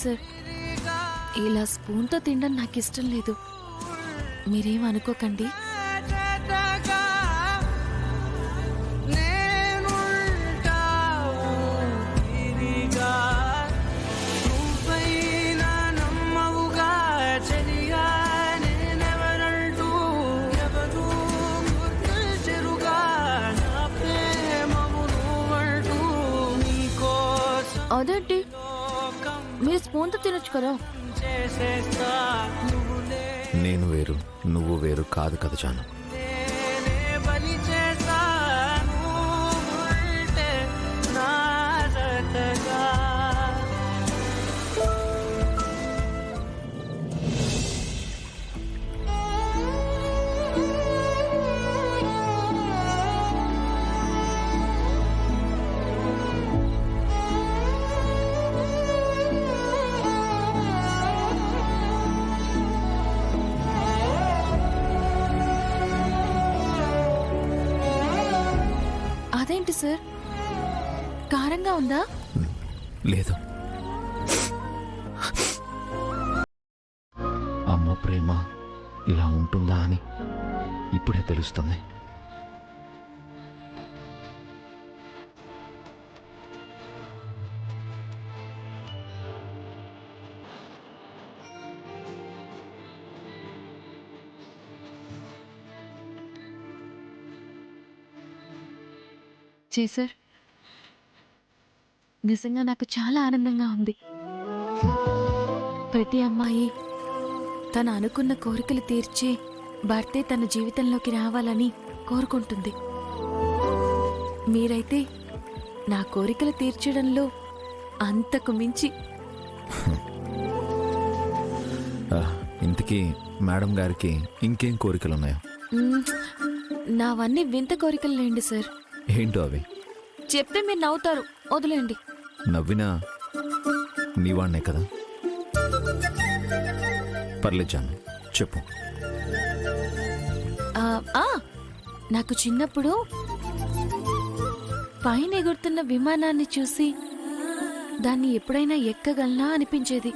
Sir, ఇలా స్పూన్తో తినడం నాకు ఇష్టం లేదు. మీరేం అనుకోకండి. అదేంటి, మీరు స్పూన్తో తినొచ్చు కదా. నేను వేరు నువ్వు వేరు కాదు కదా జాను. అదేంటి సార్, కారంగా ఉందా? లేదు. అమ్మ ప్రేమ ఇలా ఉంటుందా అని ఇప్పుడే తెలుస్తుంది. సార్, నిజంగా నాకు చాలా ఆనందంగా ఉంది. ప్రతి అమ్మాయి తను అనుకున్న కోరికలు తీర్చి భర్తే తన జీవితంలోకి రావాలని కోరుకుంటుంది. మీరైతే నా కోరికలు తీర్చడంలో అంతకు మించి. ఇంతకీ మేడం గారికి ఇంకేం కోరికలు ఉన్నాయో? నావన్నీ వింత కోరికలు లేండి సార్. ఏంటో అవి? చెప్తే మీరు నవ్వుతారు, వదిలేండి. నవ్వినా నీవాణ్ణే కదా. పర్లేదు జాను, చెప్పు. నాకు చిన్నప్పుడు పైన ఎగురుతున్న విమానాన్ని చూసి దాన్ని ఎప్పుడైనా ఎక్కగలనా అనిపించేది.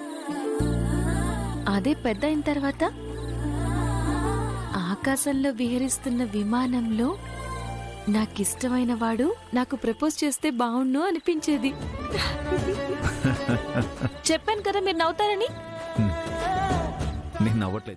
అదే పెద్ద అయిన తర్వాత ఆకాశంలో విహరిస్తున్న విమానంలో నాకిష్టమైన వాడు నాకు ప్రపోజ్ చేస్తే బావుండు అనిపించేది. చెప్పాను కదా మీరు నవ్వుతారని. నేను నవ్వట్లేదు.